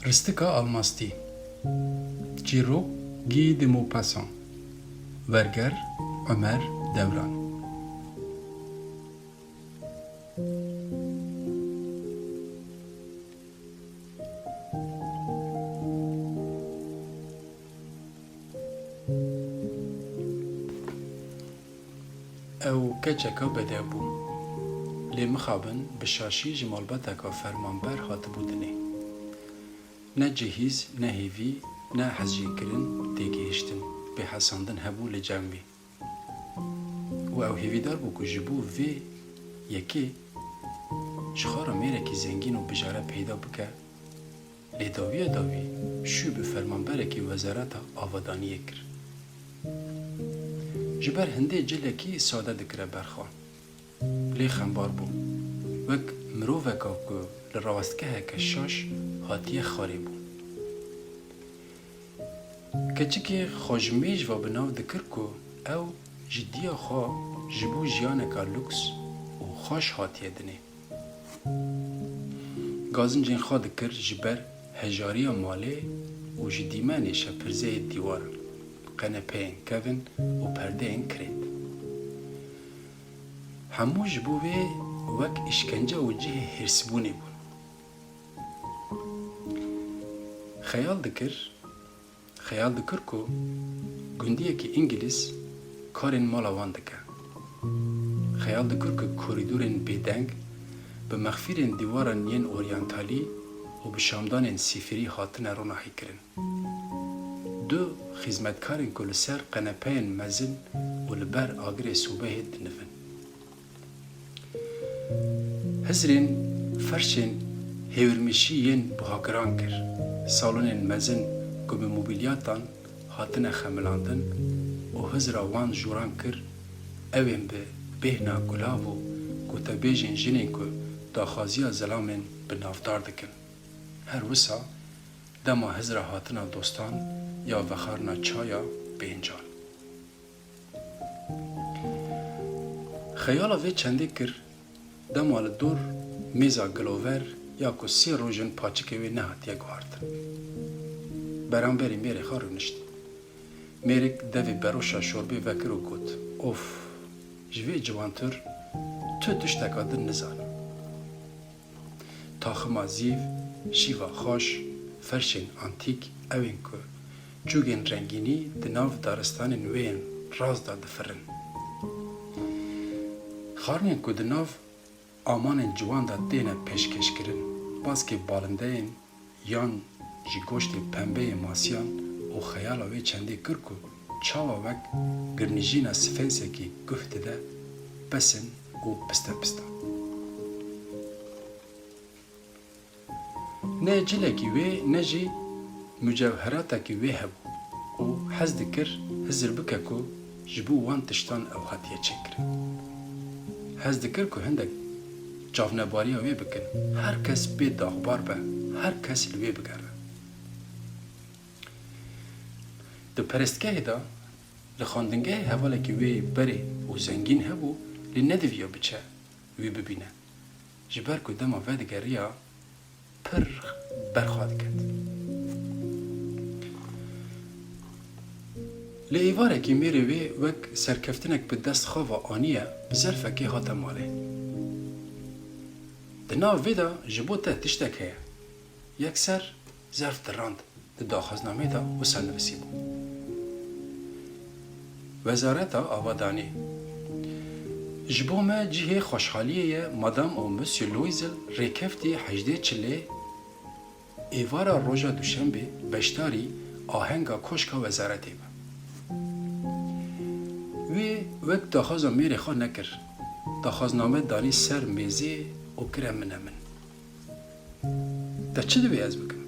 Ristika almastî. Çîrok Guy de Maupassant. Werger Ömer Devran. Ew keçeka bedebû. Lê mixabin bi şaşî ji malbateka fermanber hatibû dinê. Ne cihîz, ne hêvî, ne hezjîkirin têgihiştin, bêhesandin hebû li cem wî. û ew hêvîdar bû ku ji bo vê yekê ji xwe re mêrekî zengîn û bijare peyda bike, lê dawiya dawî şû bi fermanberekî wezareta avadaniyê kir. Ji ber hindê cilekî sade dikire berxan. Lê xembar bû, wek miroveka ku li rawestkeheke şaş hatiye xwarê bû. Keçikê xwejimêj ve bi nav dikir ku ew ji dîya xwe ji bo jiyaneka lûks û xweş hatiye dinê. Gazincên xwe dikir ji ber hejariya malê û ji dîmenê şepirzeyê dîwaran, qenepeyên kevin û perdeyên kirêt. Hemû ji bo wê wek îşkence û cihê hêrsbûnê bûn. Xeyal dikir ku gundiyekî İngiliz karên mala wan dike. Xeyal dikir ku korîdorên bêdeng bi mexfîrên dîwaran yên oryantalî û bi şamdanên sîfirî hatine ronahî kirin. Du xîzmetkarên ku li ser qenepeyên mezin û li ber agirê sobehê dinivin. Hizrên ferşên hêwirmişî yên buhakiran kir. Salonên mezin ku bi mobilyatan hatine xemilandin û hizra wan jûran kir, evên bi bêhna gulav û gotebêjên jinên ku daxwaziya zelamên bi navdar dikin. Her wisa dema hizra hatina dostan ya vexarina çaya bêncan. Xeyala vê çendê kir, dema li dor mêza gilover ya ku sê rojin paçikê wê nehatiye guhardin. Beramberî mêrê xwe rûnişt. Mêrek devê beroşa şorbê vekir û got: Of, ji vê ciwantir tu tişteka din nizanim. Taxima zîv, şîva xweş, ferşên antîk, evên ku çûgên rengînî di nav daristanên wê yên raz da difirin. Xarnên ku di nav amanên ciwan da têne pêşkêşkirin, baskê balindeyên yan ji goştê pembeyê masiyan û xeyala wê çendê kir ku çawa wek girnîjîna sifensekî guh dide, besin û piste piste. Ne cilekî wê ne jî mücewheratekî wê hebû û hez dikir hizir bike ku ji bo wan tiştan ew hatiye çêkirin. Hez dikir ku hindek çavnebariya wê bikin, her kes bê daxbar be, her kes li wê bigere. Di perestgehê da li xandingehê hevalekî wê berê û zengîn hebû, lê nediviya biçe wê bibîne. Ji ber ku dema ve digeriya pir berxwe diket. Li êvarekî mêrê wê wek serkeftinek bi dest xava aniye bi zerfekê hate malê. Di nav vê da ji bo te tiştek heye. Yekser zerf dirand, di daxwaznamê da wisa nivisî bû. Wezareta Avadanî. Ji bo me cihê xweşxaliyê ye Madame û Monsieur Loisel rêkeftî 18 çilê êvara roja duşembê beşdarî ahenga koşka wezaretê be. Wê wek daxwaza mêrê xwe nekir. Daxwazname danî ser mêzê û kire min. Te çi divê ez bikim?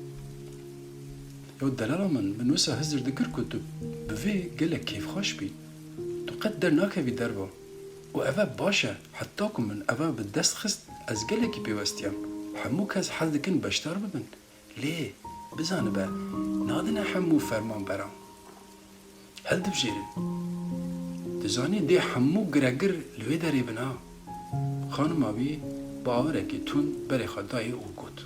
Yo delala min wisa hizir dikir ku tu bi vê gelek kêfxweş bî, tu qet dernakevî derve û ev baş e, heta ku min ev bi dest xist ez gelekî pêwestiyam. Hemû kes hez dikin beşdar bibin. Lê bizanibe nadine hemû fermanberan. Hel dibijêrin. Dizanî dê hemû giregir li wê derê bin ha. Xanima wî bawerekî tund berê xwe dayê û got: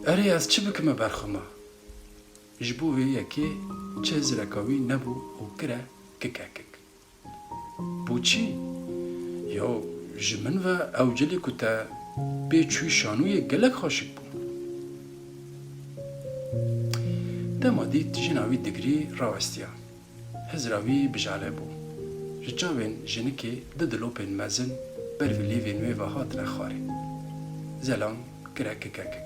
اری از چی بکمه برخما؟ جبو وی یکی چه زرکاوی نبو و کره کککک. بو چی؟ یا جمن و اوجلی کتا به چوی شانوی گلک خاشک بو. دما دید جناوی دگری راوستیا. هزراوی بجاله بو. رجاوین جنکی ددلوپین مزن برولیوین وی و هات نخاری. زلان کره کککک.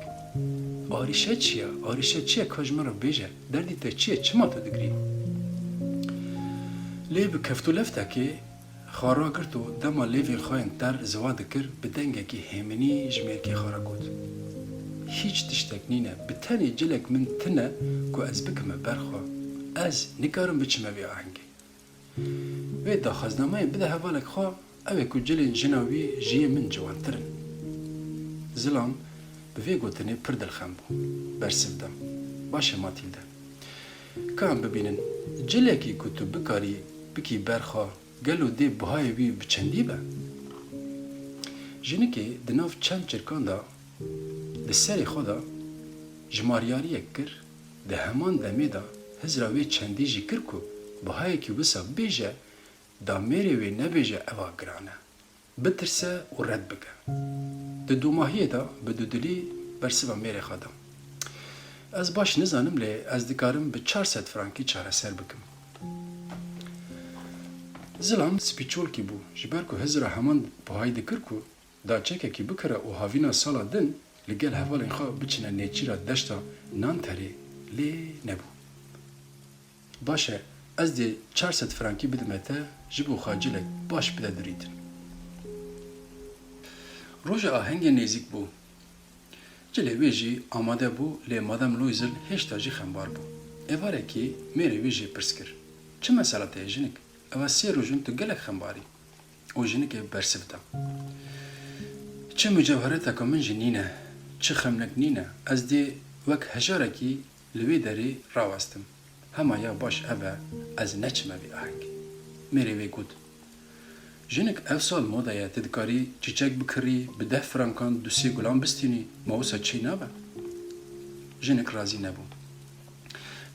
آریشه چیه؟ آریشه چیه کاجمه رو بیجه؟ دردی تا چیه؟ چه ما تا دگری؟ لی بکفتو لفته که خارا کرد و دما لیوین خواهن تر زواده کرد به دنگه که همینی جمیر که خارا گود. هیچ تشتک نینه به تنی جلک من تنه که از بکمه برخوا از نکارم بچمه بی آهنگی. وی دا خزنامه بده حوالک خواه اوه که جلین جناوی جیه من جوان ترن. زلام به وی گوتنی پر دلخم بو. برسفدم. باشه ماتیلده. کام ببینن جلکی که تو بکاری بکی برخوا گلو دی بهای وی بچندی با. جنکی دناف چند چرکان دا ده سری خودا جماریاری کر ده همان دمی دا هزراوی چندی جی کر کو بهای که بسا بیجه دا میری وی نبیجه اوا گرانه. بترسه و رد بگه. ده دو ماهیه دا به دو دلی برسوا میری خدا. از باش نزانم لی از دکارم به 400 فرانکی چاره سر بکم. زلام سپیچول کی بو جبر کو هزرا همان بهای دکر کو دا چکه کی بکره و هاوینا سالا دن لگل هوال اینخوا بچنه نیچیرا دشتا نان تری لی نبو. باشه از دی 400 فرانکی بدمته جبو خاجلک باش بده دریدن. روژ آهنگ نزیک بو. جلی ویجی آماده بو لی مادام لویزل هشتا جی خمبار بو. اواره کی میری ویجی پرس کر. چه مسئله ته جنک؟ اوا سی روزون تو گلک خمباری. او جنک برسفتا. چه مجوهرات کامن جنینه؟ چه خمنک نینه؟ از دی وک هجاره کی لوی داری راوستم. همه یا باش اوه از نچمه بی آهنگ. میری وی گود. جنک افسال مودایه تدکاری چیچک بکری به 10 فرانکان دوسی گلان بستینی موسا چی نابه؟ جنک رازی نبو.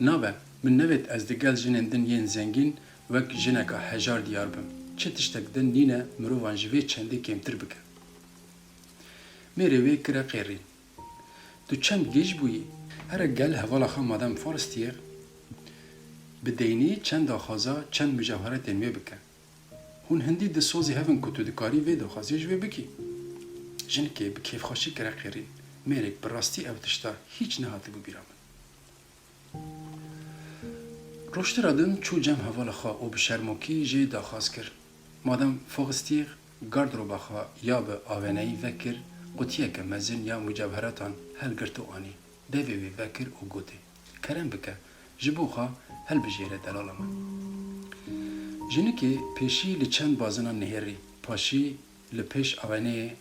نابه من نوید از دگل جنندن ین زنگین وک جنکا هجار دیار بم. چه تشتک دن نینه مروان جوی چندی کمتر بکن. میری وی کرا قیرین. تو چند گیج بویی؟ هر گل حوالا خوا مادام فارستیه بدینی چند آخازا چند مجوهرات انوی بکن. هون هندی ده سوزی هفن کتو دکاری وی دو خازی جوی بکی. جنکی بکیف خوشی کرا قیرین. میرک براستی او تشتا هیچ نهاتی بو بیرامن. روشتر آدم چو جمع حوال خواه او بشرموکی جی داخواست کر. مادم فوقستیق گارد رو بخواه یا به آوانهی وکر قطیه که مزن یا مجوهراتان هل گرتو آنی. دوی وی وکر او گوته. کرم بکه جبو خواه هل بجیره دلالا من. جنکی پیشی لچند بازنان نهری. پاشی لپیش آوانه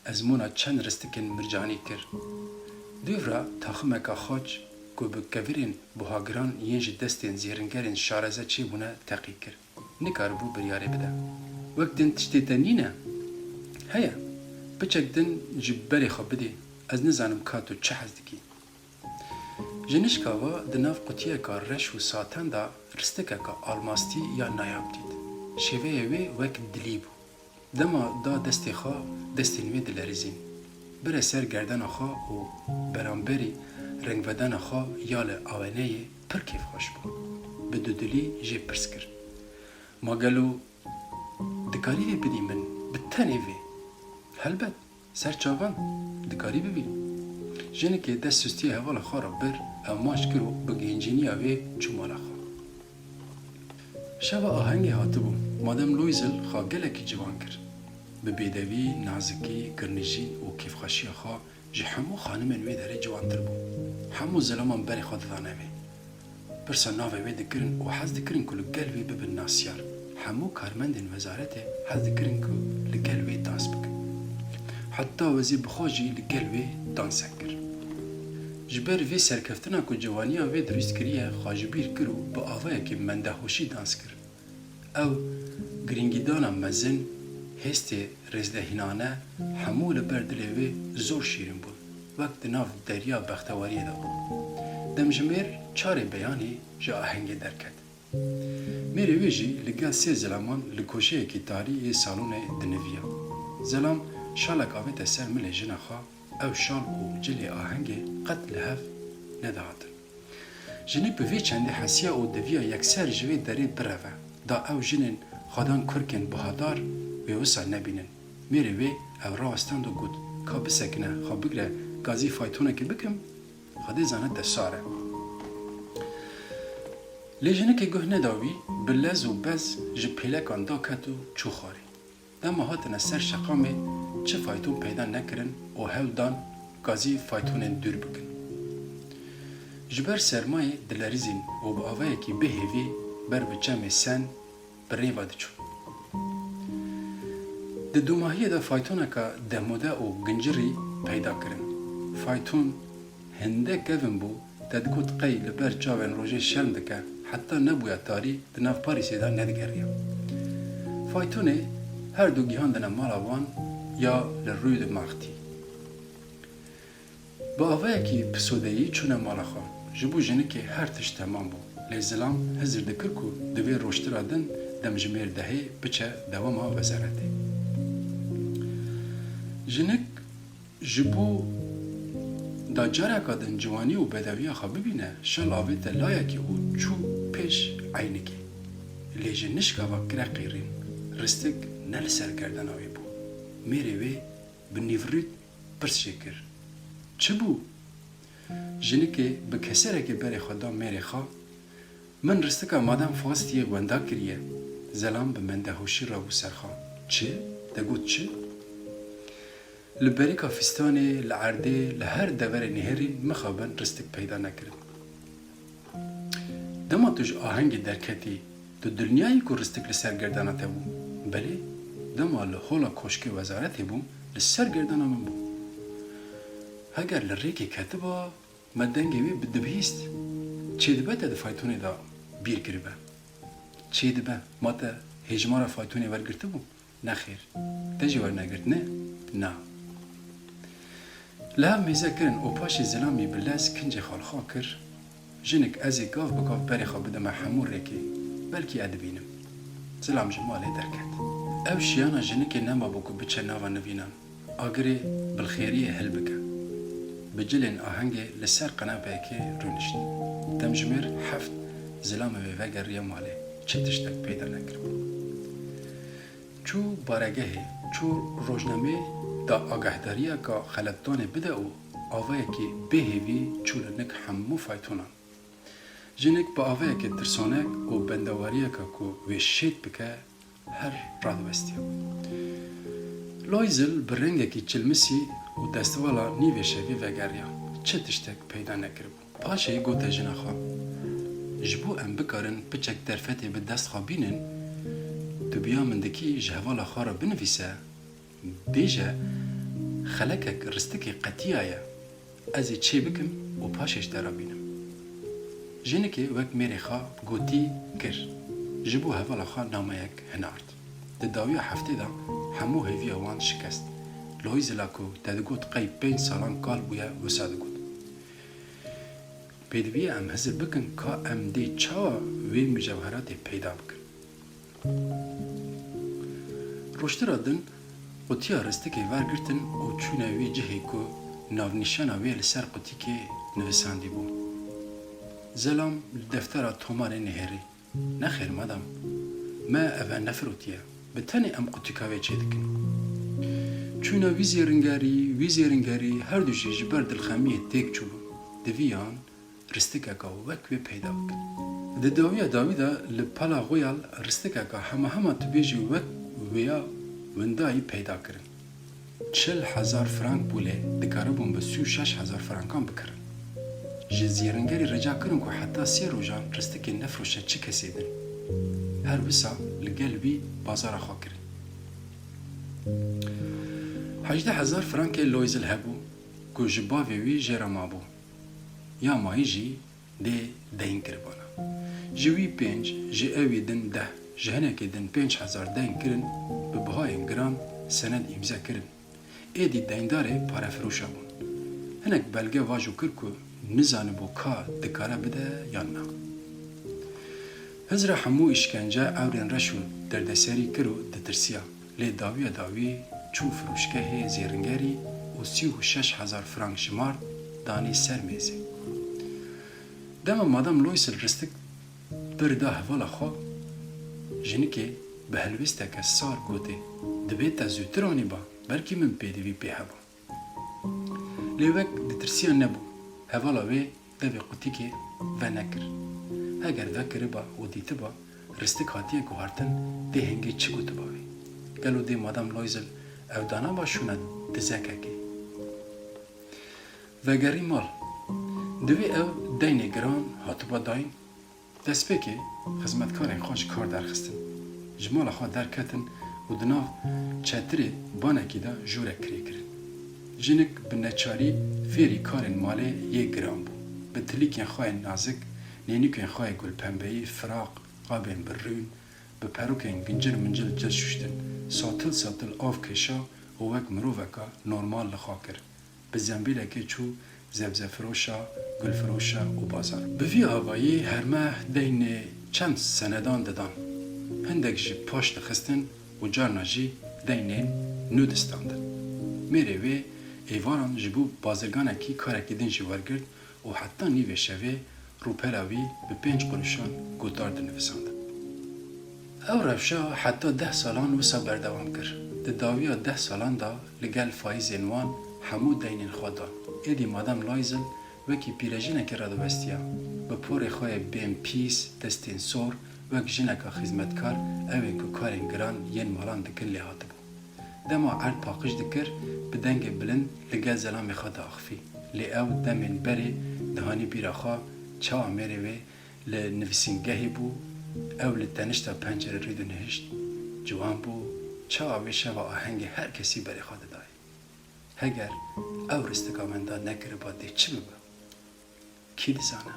ازمونا چند رستکن مرجانی کر. دیورا تاخمکا خوچ که به کورین بهاگران ینج دستین زیرنگرین شارزه چی بونه تقیق کر. نکار بو بریاره بده. وقت دن تشتیتا نینه؟ هیا. بچک دن جبری خواب بده. از نزانم کاتو چه حزدکی. جنشکاوا دناف قطیه که رش و ساتن دا رستکه که آلماستی یا نایاب دید. شوه وی وک دلی بو. دما دا دستی خواه دستین وی دلریزین. بره سر گردن خواه و برانبری رنگ بدن خواه یال آوانه پر کیف خوش بود. به دو دلی جه پرس کرد. ما گلو دکاری وی بدی من بتنی وی. هلبت سر چاوان دکاری ببین. جنه که دست سستی حوال خواه را بر اماش کرو بگینجینی آوی چومالا خواه. شب آهنگی هاتو بو. مادم لویزل خواه گلکی جوان کرد. به بیدوی، نازکی، گرنجی و کیفخاشی خواه جه همو خانمن وی داره جوانتر بو. همو ظلمان بری خود دانه وی. برسا ناوی وی دکرن و حز دکرن که لگل وی ببن ناسیار. همو کارمندن وزارته حز دکرن که لگل وی دانس بکن. حتی وزیر بخواجی لگل وی دانسن کر. جبر وی سرکفتنا که جوانی وی درست کریه خواجبیر کرو با آوائه که منده هوشی دانس کر. او گرینگی دانا مزن هستی رزدهینانه همو لبردلوی زور شیرین بود. وقت ناف دریا بختواری دا دمجمیر چار بیانی جا آهنگ درکد میری ویجی لگل سه زلامان لکوشه کی تاری سالون دنویا زلام شالک آویت سر ملی جنخا او شال و جلی آهنگ قد لحف ندهاتن جنی بوی چنده حسیه و دویا یکسر جوی داری بروه دا او جنین خادان کرکن بهادار و وسا نبینن میری وی او راستند و گود که بسکنه خواه بگره گازی فایتونه که بکم خواده زانه دستاره لیجنه که گوه نداوی بلز و بز جه پیلکان دا کتو چو خاری دما هاتنه سر شقامه چه فایتون پیدا نکرن و هل دان گازی فایتونن دور بکن جبر سرمایه دلریزین و با آوه که به هیوی بر بچم سن بر ریوا دچون ده دوماهیه ده فایتونه که دموده و گنجری پیدا کرن فایتون هنده گوین بو تدگوت قی لبر چاوین روژه شرم دکه حتی نبویا تاری ده ناف پاریسی دا ندگریا فایتونه هر دو گیهان دنه مالاوان یا لروی ده ماختی با آوه که پسودهی چونه مالاخا جبو جنه که هر تش تمام بو لیزلام هزر دکر کو دوی روشترا دن دمجمیر دهی بچه دوام ها وزارته جنک جبو دا جارا کدن جوانی و بدوی خواه ببینه شل آویت لایکی و چو پیش عینکی لیجن نشکا و کرا قیرین رستک نل سر کردن آوی بو میره وی بنیورید پرس شکر چه بو؟ جنکی بکسره که بری خدا میره خواه من رستکا مادم فاستیه وندا کریه زلام به من دهوشی را بو سرخواه چه؟ دگود چه؟ لبری کافستانی لعرده لهر دور نهری مخابن رستک پیدا نکرد. دما توش آهنگ درکتی تو دنیایی که رستک لسرگردانه بو بله دما لحولا کشک وزارت بو لسرگردانه من بو اگر لریکی کتبا مدنگی وی بدبهیست چه دبه تا دفایتونی دا بیر گریبه چه دبه ما تا هجمارا فایتونی ورگرته بو نخیر تجی ور نگرد نه لها میزه کرن او پاش زلامی بلز کنج خالخا کر جنک ازی گاف بگاف بری خواه بدم حمور ریکی بلکی ادبینم زلام جمالی درکت او شیانا جنک نما بکو بچه ناوا نوینان آگری بالخیریه هل بکه بجلین آهنگ لسر قنابه که رونشت دمجمیر حفت زلام ویوگر ریمالی چه تشتک پیدا نکرم چو بارگهی چو روزنامه دا آگهداریه که خلطانه بده و آوه که بهوی چولنک همو فایتونان جنک با آوه که ترسانک و بندواریه که ویشید بکه هر راد بستیم لایزل برنگه که چلمسی و دستوالا نیوه شوی وگریا چه تشتک پیدا نکرب پاشه گوته جنخوا جبو ام بکارن پچک درفتی به دست خوابینن تو بیا مندکی جهوالا خارا بنویسه بیجه خلکک رستکی قطیایه ازی چه بکم و پاشش درا بینم جنکی وک میری خواه گوتی کر جبو هوالا خواه نامه یک هنارد ده داوی هفته دا همو هیوی اوان شکست لویز لاکو تدگوت قیب 5 سالان کال بویا وسا دگوت پیدوی ام هزر بکن که ام دی چاوا وی مجوهرات پیدا بکن روشترا دن قوتیا رستکی ورگرتن و چونه وی جهی که ناونیشانا وی لسر قوتی که نویساندی بو زلام دفتر تومان نهری نخیر مادم ما اوه نفروتیه بتنی ام قوتی کاوی چه دکن چونه وی زیرنگاری هر دوشی جبر دلخمیه تیک چوبو دویان رستکا که وکوی پیدا بکن ده داوی دا لپالا غویال رستکا که همه تبیجی وک ویا وندایی پیدا کرن 40,000 فرانک بوله دکاره بون به 36,000 فرانکان بکرن جزیرنگری رجا کرن که حتی 3 روزان رستکی نفروشه چه کسی دن هر بسا لگلبی بازار خواه کرن 18,000 فرانک لویزل هبو که جباوی وی جرما بو یا مایی جی ده دین کربانا جوی 5 جی اوی دن 10 جهنکی دن 5,000 دین کرن به بهای گران سند امضا کرن ایدی دینداره پاره فروشا بون هنک بلگه واجو کر که نزانه بو که دکاره بده یا نه. هزر همو اشکنجه اورین رشو دردسری کرو دترسیا لی داوی چو فروشگاه زیرنگری و 36,000 فرانک شمار دانی سر میزه. دم مادام لویسل رستک برده حوالا خوا جنی که به هلوسته که سار گوته دبیت زودترانی با بلکی من پیدوی پیه با. لیوک دترسیا نبو حوالا وی دوی قوتی که و نکر. اگر وکر با و دیت با رستک هاتیه گوهرتن ده هنگی چی گوته باوی. گلو ده مادام لویزل او دانا با شونه دزکه که. وگری مال دوی او دین گران هاتو با داین دست که خدمتکارین خوش کار درخستن. جمال خواه درکتن و دناف چتری بانکی دا جوره کری کرن. جنک به نچاری فیری کارین ماله یک گران بو. به تلیکین خواه نازک نینیکین خواه گل پنبهی فراق قابین برون به پروکین گنجر منجل جل ششتن ساتل آف کشا و وک مروفکا نورمال لخوا کر. به زنبیله که چو زبزفروشا گلفروشا و بازار. به وی آوایی هرمه دین چند سندان دادن. هندک جی پاشت خستن و جارنا جی دینین نودستاندن. میره وی ایواران جبو بازرگانه کی کارکی دن جی ورگرد و حتی نیوه شوه روپلاوی به 5 قروشان گودارد نویساند. او روشا حتی 10 سالان وسا بردوام کرد. داویا 10 سالان دا لگل فایز انوان همو دینین خودان. ایدی مادام لایزل وکی پیرجینه که رادو بستیا با پور خواه بیم پیس دستین سور وک جنکا خدمتکار اوه که کارین گران ین مالان دکن لیهات بو. دما عرد پاقش دکر بدنگ بلند لگل زلام خود آخفی. لی او دمین بری دهانی بیرا خواه چاوا میره وی لنویسینگهی بو او لتنشتا پنجره ریدو نهشت جوان بو چاوا وی شوا آهنگ هر کسی بری خواد دای. هگر او رستگامنده نکر باده چی ببا؟ کی دزانه؟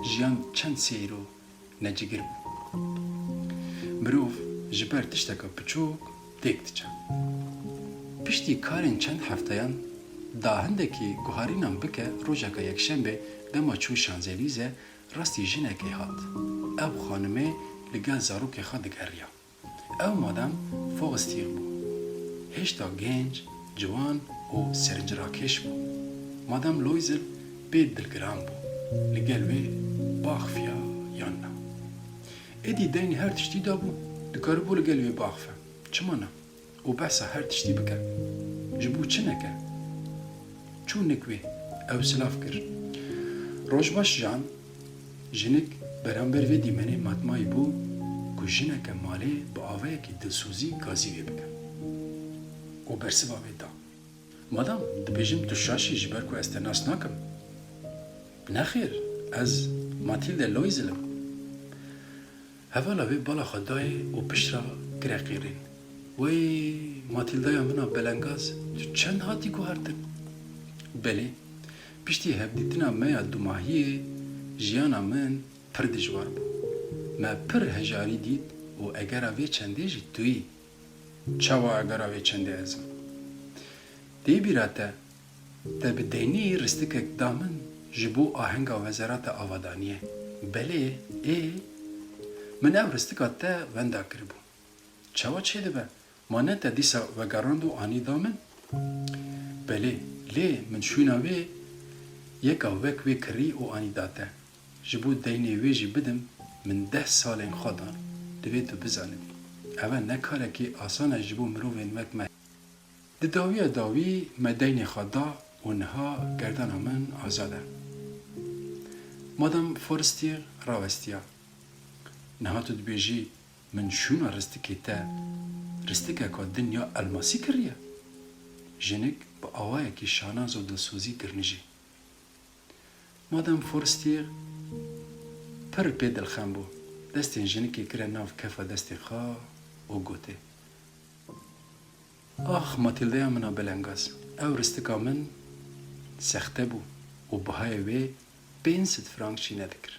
جیان چند سیرو نجگر بو. مروف جبر تشتکا پچوک دیکت چند. پشتی کارین چند هفتهان داهنده که گوهارینم بکه روژا که یک شنبه دما چو شانزلیزه راستی جنه که هات. او خانمه لگل زارو که خواد گریا. او مادم فوق استیغ بو. هشتا گنج، جوان و سرنجراکش بو. مادام لویزل بید دلگرام بو. لگل وی باخفیا یا نه. ایدی دینی هر تشتی دا بو. دکار بو لگل وی باخفه. چما نه؟ و بحثا هر تشتی بکر. جبو چه نکر؟ چون نکوی او سلاف کر. روشباش جان جنک برانبر وی دیمنه ماتمای بو که جنک ماله با آوه که دلسوزی گازی وی بکن. و برسوا وی دا. مادام دبیجم تو شاشی جبر که استناس ناکم. نخیر از ماتیلد لویزلم. هوالا وی بالا خدای و پشرا گرقیرین. وی ماتیلدای منا بلنگاز چند هاتی گوهردن. بله پشتی هبدیتنا میا دو ماهی جیانا من پر دجوار بو. ما پر هجاری دید و اگر اوی چنده جی توی. چاوا اگر اوی چنده ازم. دی بیراته تا بدینی رستکک دامن جبو آهنگا وزارت آوادانیه. بله من او رستکات تا وندا کربو. چاوا چه ده با؟ مانه تا دیسا وگراندو آنی دامن؟ بله لی من شویناوی یکا وک وی کری و آنی داته. جبو دینی وی جی بدم من 10 سالین خودان دوی تو بزانم. اوه نکاره که آسانه جبو مرووین وک مه. داوی مدین خدا و نها گردن من آزاده. مادام فورستیر راوستیا. نها تو دبیجی من شونا رستکی تا رستکه که دنیا الماسی کریه. جنک با آوائه که شاناز و دلسوزی کرنجی. مادام فورستیر پر پی دلخم بو. دستین جنکی کره ناف کفا دستین خواه و گوته. آخ ماتیلده منا بلنگاز. او رستکا من سخته بو و بهای وی 500 فرانک چی ندکر.